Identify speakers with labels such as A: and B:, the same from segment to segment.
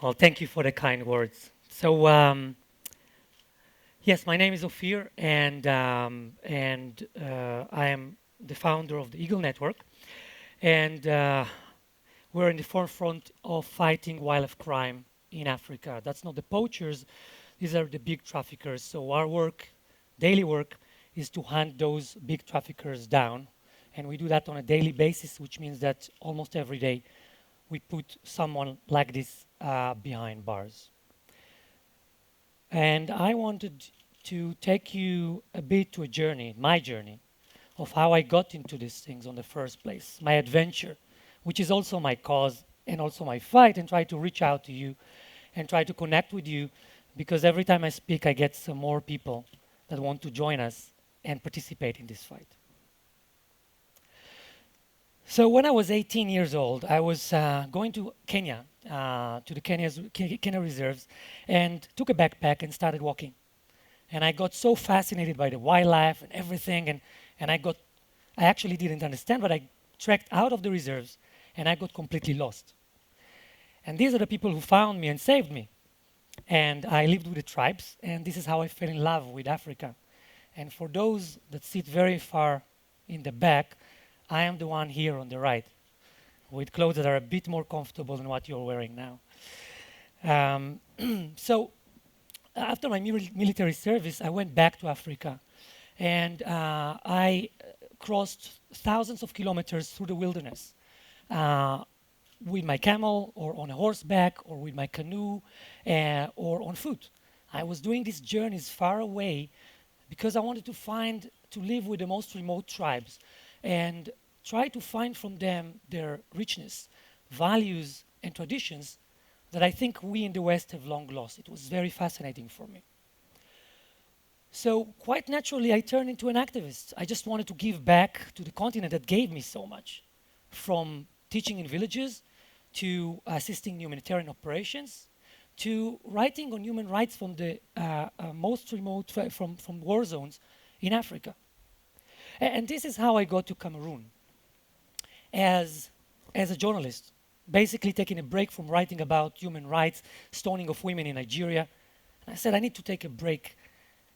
A: Well, thank you for the kind words. So, yes, my name is Ofir, and I am the founder of the Eagle Network, and we're in the forefront of fighting wildlife crime in Africa. That's not the poachers; these are the big traffickers. So our work, daily work, is to hunt those big traffickers down, and we do that on a daily basis, which means that almost every day we put someone like this behind bars. And I wanted to take you a bit to a journey, my journey, of how I got into these things on the first place, my adventure, which is also my cause and also my fight, and try to reach out to you and try to connect with you because every time I speak, I get some more people that want to join us and participate in this fight. So when I was 18 years old, I was going to Kenya, to the Kenya reserves, and took a backpack and started walking. And I got so fascinated by the wildlife and everything, and I actually didn't understand, but I trekked out of the reserves, and I got completely lost. And these are the people who found me and saved me. And I lived with the tribes, and this is how I fell in love with Africa. And for those that sit very far in the back, I am the one here on the right, with clothes that are a bit more comfortable than what you're wearing now. Um, so after my military service, I went back to Africa, and I crossed thousands of kilometers through the wilderness with my camel, or on a horseback, or with my canoe, or on foot. I was doing these journeys far away because I wanted to live with the most remote tribes and try to find from them their richness, values, and traditions that I think we in the West have long lost. It was very fascinating for me. So quite naturally, I turned into an activist. I just wanted to give back to the continent that gave me so much, from teaching in villages to assisting humanitarian operations to writing on human rights from the most remote, from war zones in Africa. And this is how I got to Cameroon as, as a journalist, basically taking a break from writing about human rights, stoning of women in Nigeria. And I said, I need to take a break.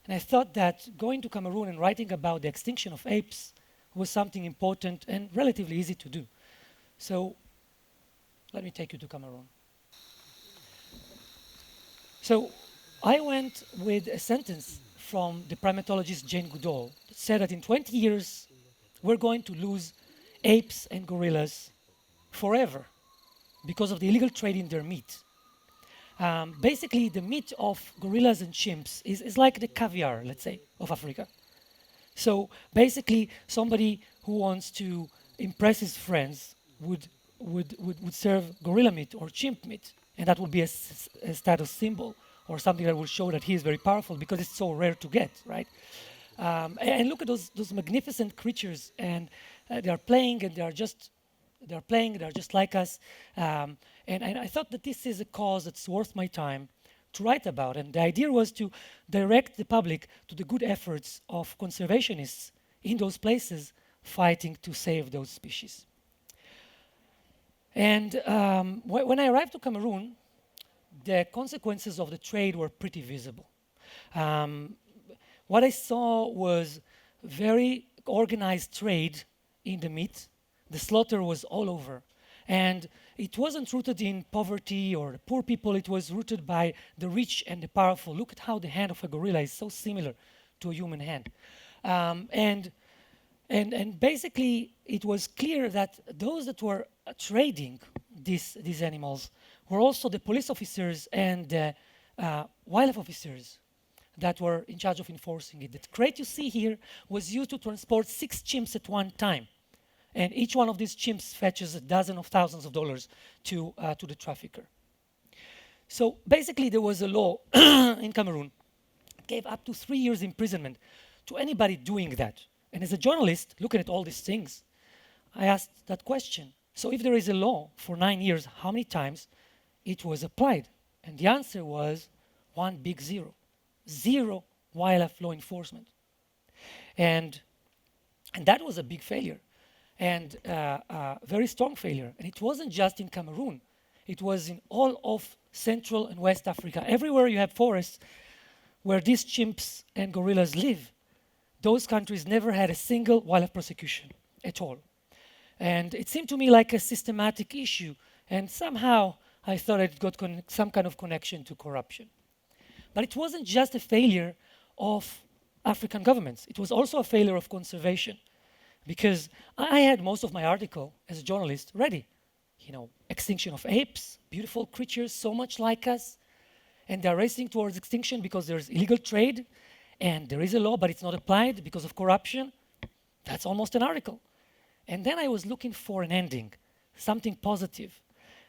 A: And I thought that going to Cameroon and writing about the extinction of apes was something important and relatively easy to do. So let me take you to Cameroon. So I went with a sentence from the primatologist Jane Goodall that said that in 20 years, we're going to lose apes and gorillas forever because of the illegal trade in their meat. Basically, the meat of gorillas and chimps is like the caviar, let's say, of Africa. So basically, somebody who wants to impress his friends would serve gorilla meat or chimp meat, and that would be a status symbol or something that will show that he is very powerful because it's so rare to get, right? And look at those magnificent creatures, and they are playing, and they're just like us. And I thought that this is a cause that's worth my time to write about. And the idea was to direct the public to the good efforts of conservationists in those places fighting to save those species. And when I arrived to Cameroon, the consequences of the trade were pretty visible. Um, what I saw was very organized trade in the meat. The slaughter was all over. And it wasn't rooted in poverty or poor people, it was rooted by the rich and the powerful. Look at how the hand of a gorilla is so similar to a human hand. Um, and, and basically, it was clear that those that were trading these animals were also the police officers and wildlife officers that were in charge of enforcing it. The crate you see here was used to transport 6 chimps at one time. And each one of these chimps fetches a dozen of thousands of dollars to the trafficker. So basically, there was a law in Cameroon that gave up to 3 years imprisonment to anybody doing that. And as a journalist, looking at all these things, I asked that question. So if there is a law for 9 years, how many times it was applied? And the answer was one big zero. Zero wildlife law enforcement. And that was a big failure, and very strong failure. And it wasn't just in Cameroon. It was in all of Central and West Africa. Everywhere you have forests where these chimps and gorillas live, those countries never had a single wildlife prosecution at all. And it seemed to me like a systematic issue, and somehow I thought it got some kind of connection to corruption. But it wasn't just a failure of African governments, it was also a failure of conservation. Because I had most of my article as a journalist ready. Extinction of apes, beautiful creatures so much like us, and they're racing towards extinction because there's illegal trade, and there is a law, but it's not applied because of corruption. That's almost an article. And then I was looking for an ending, something positive.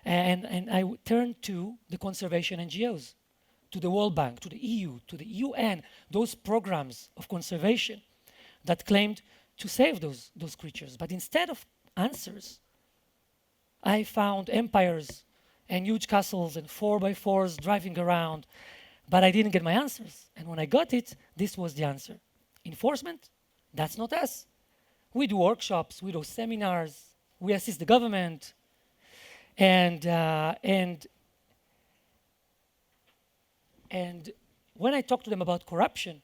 A: And I turned to the conservation NGOs, to the World Bank, to the EU, to the UN, those programs of conservation that claimed to save those creatures. But instead of answers, I found empires and huge castles and 4x4s driving around, but I didn't get my answers. And when I got it, this was the answer. Enforcement? That's not us. We do workshops, we do seminars, we assist the government, and when I talked to them about corruption,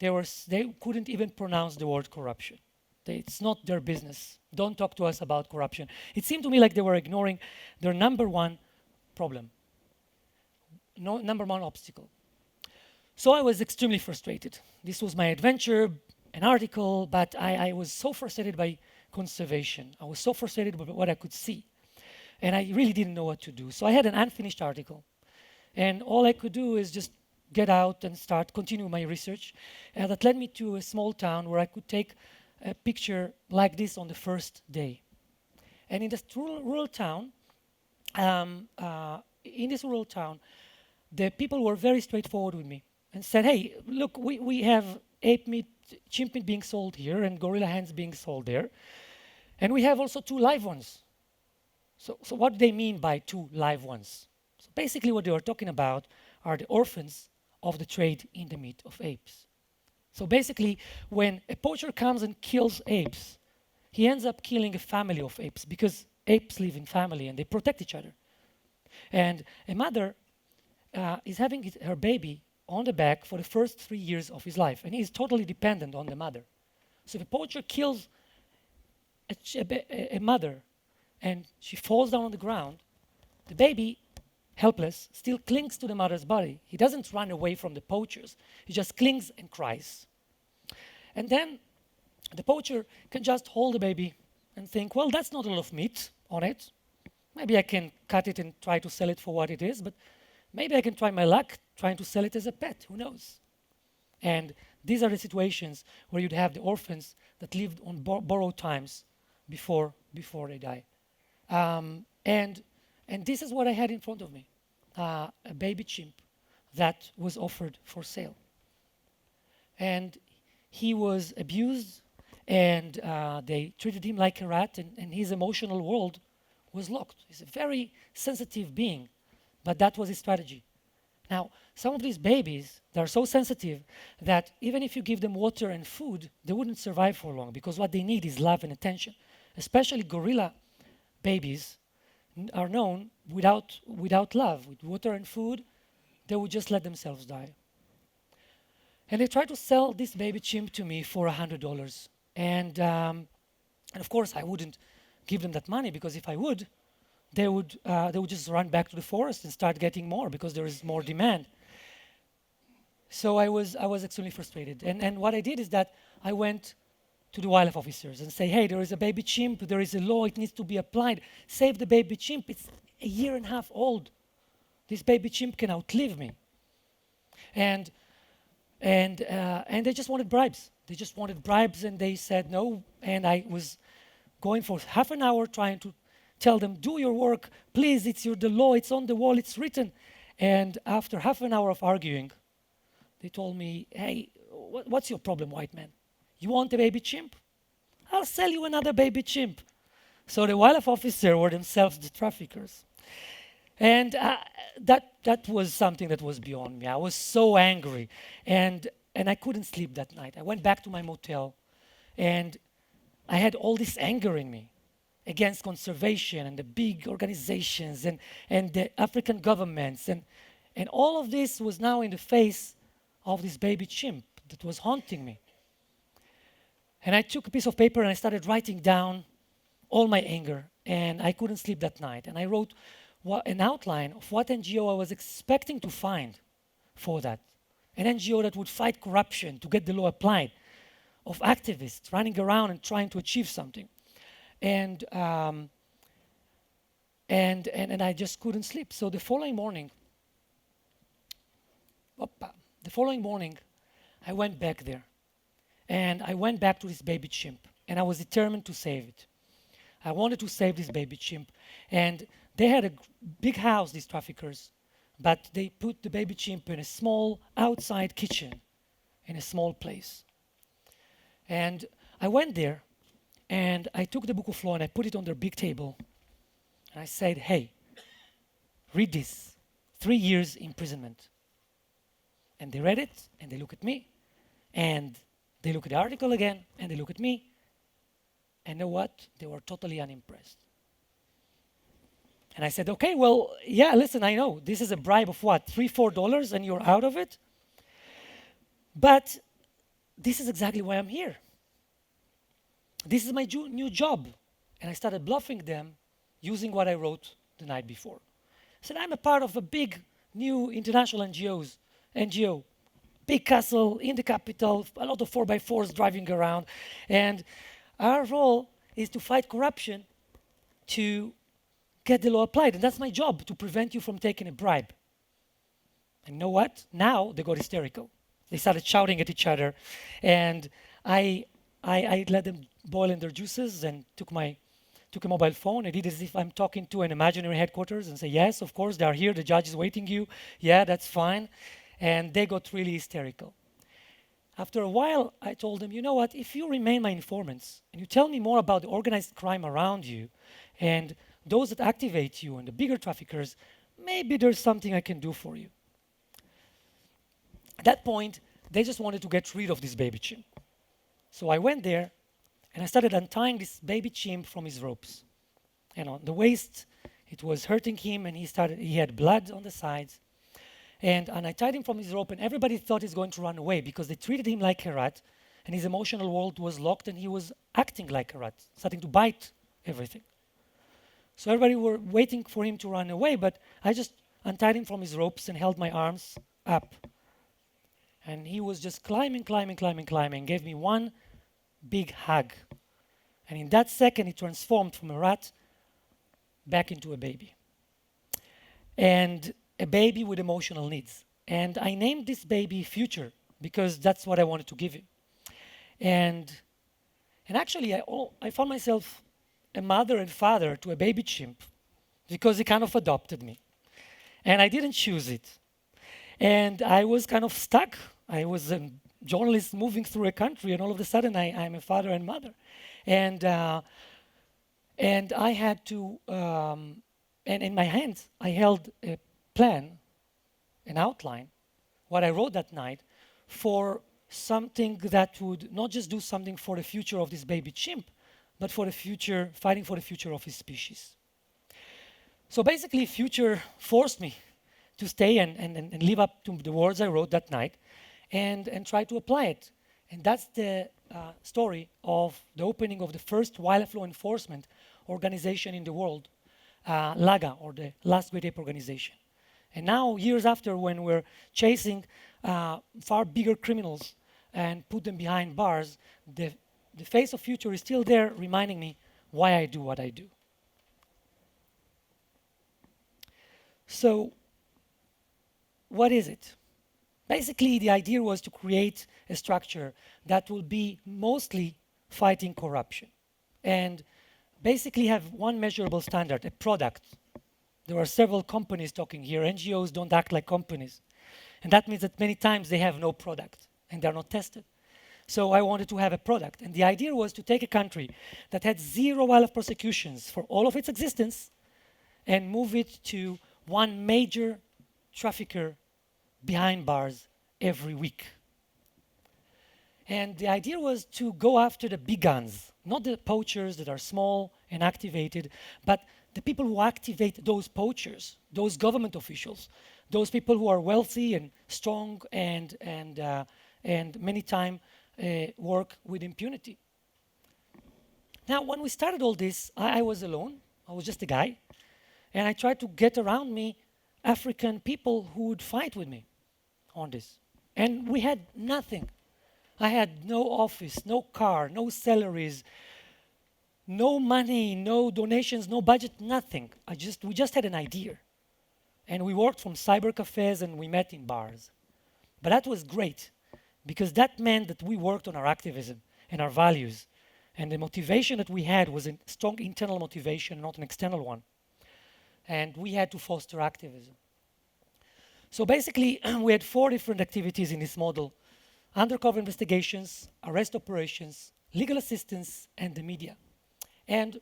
A: they couldn't even pronounce the word corruption. It's not their business. Don't talk to us about corruption. It seemed to me like they were ignoring their number one problem, number one obstacle. So I was extremely frustrated. This was my adventure, an article, but I was so frustrated by conservation. I was so frustrated by what I could see. And I really didn't know what to do. So I had an unfinished article. And all I could do is just get out and continue my research. And that led me to a small town where I could take a picture like this on the first day. And in this rural town, the people were very straightforward with me and said, hey, look, we have ape meat, chimp meat being sold here and gorilla hands being sold there. And we have also 2 live ones. So what do they mean by 2 live ones? So basically what they were talking about are the orphans of the trade in the meat of apes. So basically, when a poacher comes and kills apes, he ends up killing a family of apes because apes live in family and they protect each other. And a mother is having her baby on the back for the first 3 years of his life, and he is totally dependent on the mother. So if a poacher kills a mother and she falls down on the ground, the baby, helpless, still clings to the mother's body. He doesn't run away from the poachers. He just clings and cries. And then the poacher can just hold the baby and think, well, that's not a lot of meat on it. Maybe I can cut it and try to sell it for what it is, but maybe I can try my luck trying to sell it as a pet. Who knows? And these are the situations where you'd have the orphans that lived on borrowed times before they die. And this is what I had in front of me, a baby chimp that was offered for sale. And he was abused, and they treated him like a rat, and his emotional world was locked. He's a very sensitive being, but that was his strategy. Now, some of these babies, they're so sensitive that even if you give them water and food, they wouldn't survive for long because what they need is love and attention. Especially gorilla babies are known without love, with water and food, they would just let themselves die. And they tried to sell this baby chimp to me for $100. And of course, I wouldn't give them that money because if I would, they would just run back to the forest and start getting more because there is more demand. So I was extremely frustrated. And what I did is that I went to the wildlife officers and say, hey, there is a baby chimp, there is a law, it needs to be applied. Save the baby chimp, it's a year and a half old. This baby chimp can outlive me. And they just wanted bribes. They just wanted bribes and they said no. And I was going for half an hour trying to tell them, do your work, please, the law, it's on the wall, it's written. And after half an hour of arguing, they told me, hey, what's your problem, white man? You want a baby chimp? I'll sell you another baby chimp. So the wildlife officer were themselves the traffickers. And that was something that was beyond me. I was so angry. And I couldn't sleep that night. I went back to my motel and I had all this anger in me. against conservation and the big organizations and the African governments. And all of this was now in the face of this baby chimp that was haunting me. And I took a piece of paper and I started writing down all my anger. And I couldn't sleep that night. And I wrote an outline of what NGO I was expecting to find for that. An NGO that would fight corruption to get the law applied, of activists running around and trying to achieve something. And I just couldn't sleep. So the following morning, I went back there. And I went back to this baby chimp. And I was determined to save it. I wanted to save this baby chimp. And they had a big house, these traffickers, but they put the baby chimp in a small outside kitchen in a small place. And I went there and I took the book of law and I put it on their big table. And I said, hey, read this, 3 years imprisonment. And they read it and they look at me and they look at the article again and they look at me. And you know what? They were totally unimpressed. And I said, okay, well, yeah, listen, I know. This is a bribe of what, $3, $4 and you're out of it? But this is exactly why I'm here. This is my new job. And I started bluffing them using what I wrote the night before. I said, I'm a part of a big new international NGO, big castle in the capital, a lot of 4x4s driving around. And our role is to fight corruption to get the law applied. And that's my job, to prevent you from taking a bribe. And you know what? Now they got hysterical. They started shouting at each other. And I let them boil in their juices and took a mobile phone. I did as if I'm talking to an imaginary headquarters and say, yes, of course, they are here. The judge is waiting you. Yeah, that's fine. And they got really hysterical. After a while, I told them, you know what, if you remain my informants and you tell me more about the organized crime around you and those that activate you and the bigger traffickers, maybe there's something I can do for you. At that point, they just wanted to get rid of this baby chimp. So I went there and I started untying this baby chimp from his ropes. And on the waist, it was hurting him and he had blood on the sides. And I tied him from his rope, and everybody thought he's going to run away because they treated him like a rat, and his emotional world was locked, and he was acting like a rat, starting to bite everything. So everybody were waiting for him to run away, but I just untied him from his ropes and held my arms up. And he was just climbing, gave me one big hug. And in that second, he transformed from a rat back into a baby. And a baby with emotional needs. And I named this baby Future because that's what I wanted to give him. And actually, I found myself a mother and father to a baby chimp because he kind of adopted me. And I didn't choose it. And I was kind of stuck. I was a journalist moving through a country, and all of a sudden I'm a father and mother. And I had to, and in my hands, I held a plan, an outline, what I wrote that night for something that would not just do something for the future of this baby chimp, but for the future, fighting for the future of his species. So basically, Future forced me to stay and live up to the words I wrote that night and try to apply it. And that's the story of the opening of the first wildlife law enforcement organization in the world, LAGA, or the Last Great Ape Organization. And now, years after, when we're chasing far bigger criminals and put them behind bars, the face of Future is still there, reminding me why I do what I do. So, what is it? Basically, the idea was to create a structure that will be mostly fighting corruption and basically have one measurable standard, a product. There are several companies talking here. NGOs don't act like companies. And that means that many times they have no product and they're not tested. So I wanted to have a product. And the idea was to take a country that had 0 wildlife prosecutions for all of its existence and move it to one major trafficker behind bars every week. And the idea was to go after the big guns, not the poachers that are small and activated. But the people who activate those poachers, those government officials, those people who are wealthy and strong and many times work with impunity. Now, when we started all this, I was alone. I was just a guy. And I tried to get around me African people who would fight with me on this. And we had nothing. I had no office, no car, no salaries, no money, no donations, no budget, nothing. We just had an idea. And we worked from cyber cafes and we met in bars. But that was great because that meant that we worked on our activism and our values. And the motivation that we had was a strong internal motivation, not an external one. And we had to foster activism. So basically, we had 4 different activities in this model: undercover investigations, arrest operations, legal assistance, and the media. And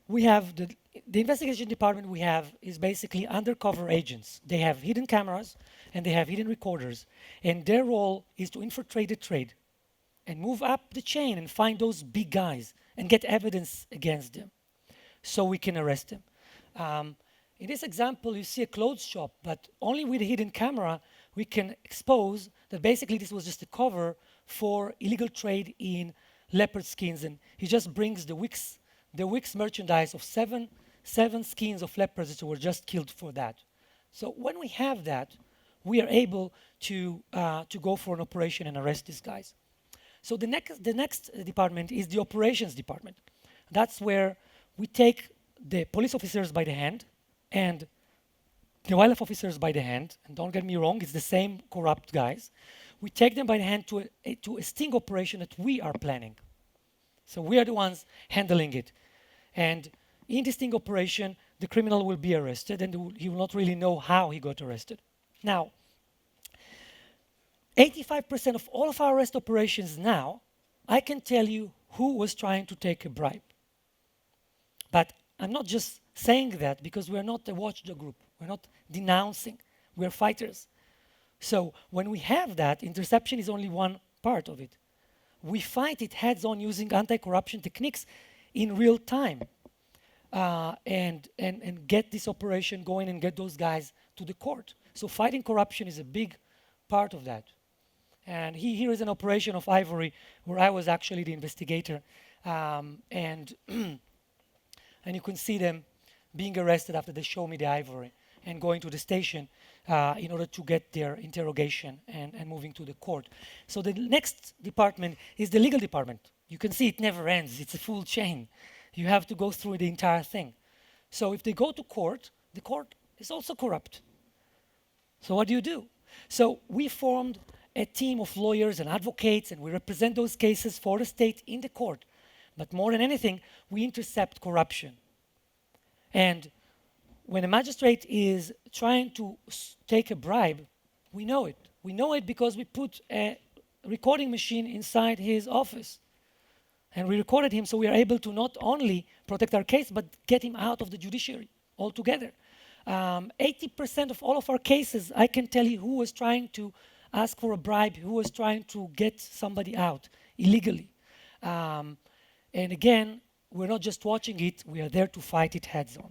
A: we have the investigation department we have is basically undercover agents. They have hidden cameras and they have hidden recorders. And their role is to infiltrate the trade and move up the chain and find those big guys and get evidence against them so we can arrest them. In this example, you see a clothes shop, but only with a hidden camera, we can expose that basically this was just a cover for illegal trade in leopard skins. And he just brings the week's merchandise of seven skins of leopards that were just killed for that. So when we have that, we are able to go for an operation and arrest these guys. So the next department is the operations department. That's where we take the police officers by the hand and the wildlife officers by the hand. And don't get me wrong, it's the same corrupt guys. We take them by the hand to a sting operation that we are planning. So we are the ones handling it. And in this sting operation, the criminal will be arrested and he will not really know how he got arrested. Now, 85% of all of our arrest operations now, I can tell you who was trying to take a bribe. But I'm not just saying that because we're not a watchdog group. We're not denouncing. We're fighters. So when we have that, interception is only one part of it. We fight it heads-on using anti-corruption techniques in real time and get this operation going and get those guys to the court. So fighting corruption is a big part of that. And here is an operation of Ivory where I was actually the investigator. And you can see them being arrested after they show me the ivory and going to the station in order to get their interrogation and moving to the court. So the next department is the legal department. You can see it never ends. It's a full chain. You have to go through the entire thing. So if they go to court, the court is also corrupt. So what do? So we formed a team of lawyers and advocates, and we represent those cases for the state in the court. But more than anything, we intercept corruption. And when a magistrate is trying to take a bribe, we know it. We know it because we put a recording machine inside his office. And we recorded him so we are able to not only protect our case, but get him out of the judiciary altogether. 80% of all of our cases, I can tell you who was trying to ask for a bribe, who was trying to get somebody out illegally. And again, we're not just watching it, we are there to fight it heads on.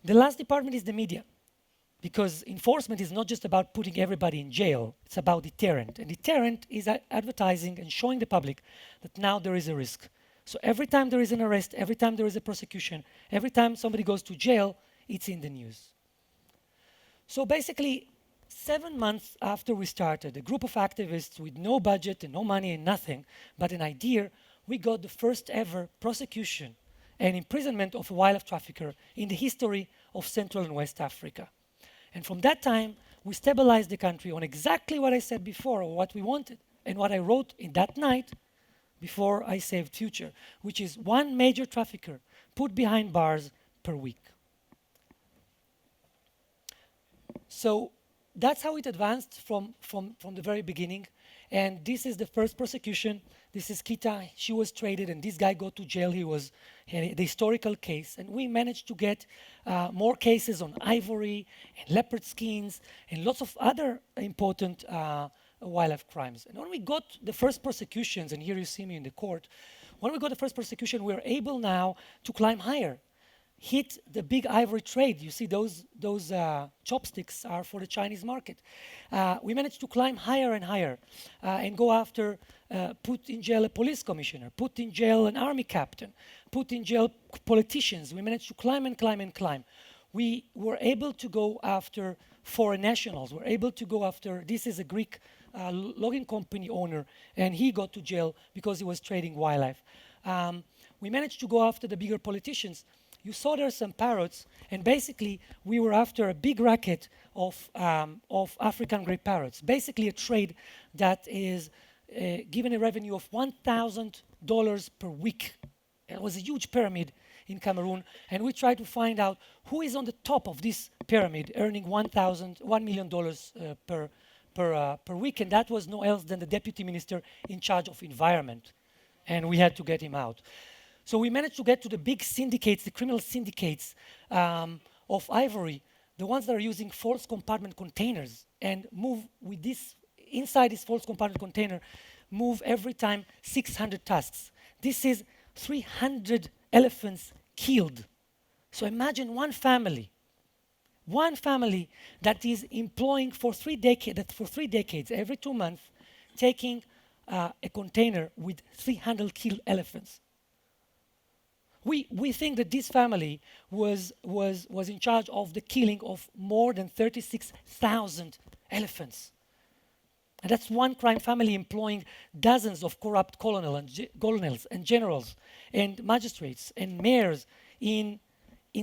A: The last department is the media, because enforcement is not just about putting everybody in jail, it's about deterrent. And deterrent is advertising and showing the public that now there is a risk. So every time there is an arrest, every time there is a prosecution, every time somebody goes to jail, it's in the news. So basically, 7 months after we started, a group of activists with no budget and no money and nothing, but an idea, we got the first ever prosecution and imprisonment of a wildlife trafficker in the history of Central and West Africa. And from that time, we stabilized the country on exactly what I said before, or what we wanted, and what I wrote in that night before I saved Future, which is 1 major trafficker put behind bars per week. So that's how it advanced from the very beginning. And this is the first prosecution. This is Kita. She was traded, and this guy got to jail. He was the historical case. And we managed to get more cases on ivory and leopard skins and lots of other important wildlife crimes. And when we got the first prosecutions, and here you see me in the court, When we got the first persecution, we were able now to climb higher, hit the big ivory trade. You see, those chopsticks are for the Chinese market. We managed to climb higher and higher and go after, put in jail a police commissioner, put in jail an army captain, put in jail politicians. We managed to climb and climb and climb. We were able to go after foreign nationals. We're able to go after, this is a Greek logging company owner, and he got to jail because he was trading wildlife. We managed to go after the bigger politicians. You saw there some parrots, and basically we were after a big racket of African grey parrots. Basically a trade that is given a revenue of $1,000 per week. It was a huge pyramid in Cameroon, and we tried to find out who is on the top of this pyramid, earning $1 million per week, and that was no else than the deputy minister in charge of environment, and we had to get him out. So we managed to get to the big syndicates, the criminal syndicates of ivory, the ones that are using false compartment containers, and move with this, inside this false compartment container, move every time 600 tusks. This is 300 elephants killed. So imagine one family that is employing for 3 decades, every 2 months, taking a container with 300 killed elephants. We think that this family was in charge of the killing of more than 36,000 elephants. And that's one crime family employing dozens of corrupt colonels and generals and magistrates and mayors in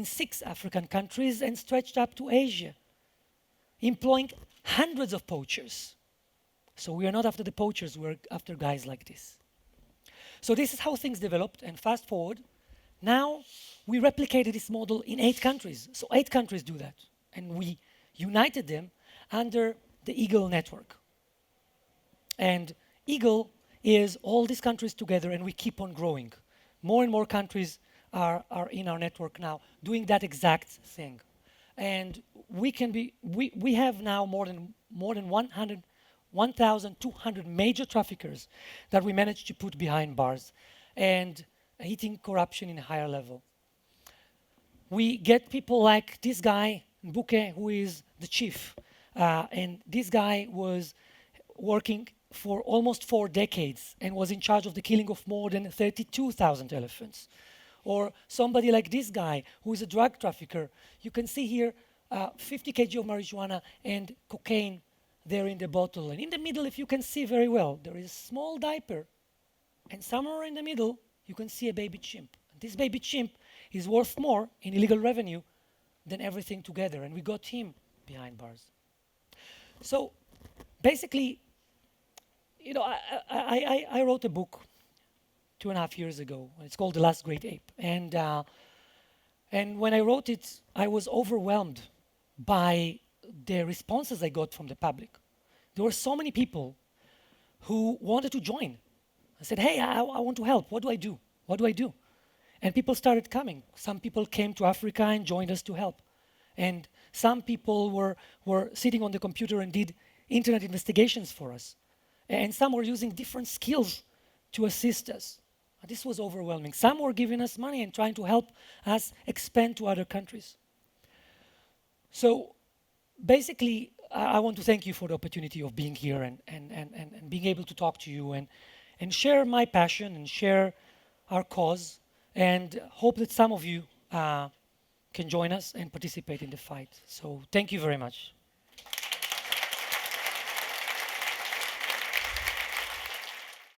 A: 6 African countries and stretched up to Asia, employing hundreds of poachers. So we are not after the poachers, we're after guys like this. So this is how things developed, and fast forward, now we replicated this model in 8 countries. So 8 countries do that, and we united them under the Eagle network. And Eagle is all these countries together, and we keep on growing. More and more countries are in our network now doing that exact thing. And we have now more than 1,200 major traffickers that we managed to put behind bars and hitting corruption in a higher level. We get people like this guy, Mbuke, who is the chief. And this guy was working for almost 4 decades and was in charge of the killing of more than 32,000 elephants. Or somebody like this guy, who is a drug trafficker. You can see here 50 kg of marijuana and cocaine there in the bottle. And in the middle, if you can see very well, there is a small diaper. And somewhere in the middle, you can see a baby chimp. And this baby chimp is worth more in illegal revenue than everything together. And we got him behind bars. So basically, you know, I wrote a book 2.5 years ago. It's called The Last Great Ape. And when I wrote it, I was overwhelmed by the responses I got from the public. There were so many people who wanted to join. I said, hey, I want to help. What do I do? What do I do? And people started coming. Some people came to Africa and joined us to help. And some people were sitting on the computer and did internet investigations for us. And some were using different skills to assist us. This was overwhelming. Some were giving us money and trying to help us expand to other countries. So basically, I want to thank you for the opportunity of being here and being able to talk to you and share my passion and share our cause, and hope that some of you can join us and participate in the fight. So thank you very much.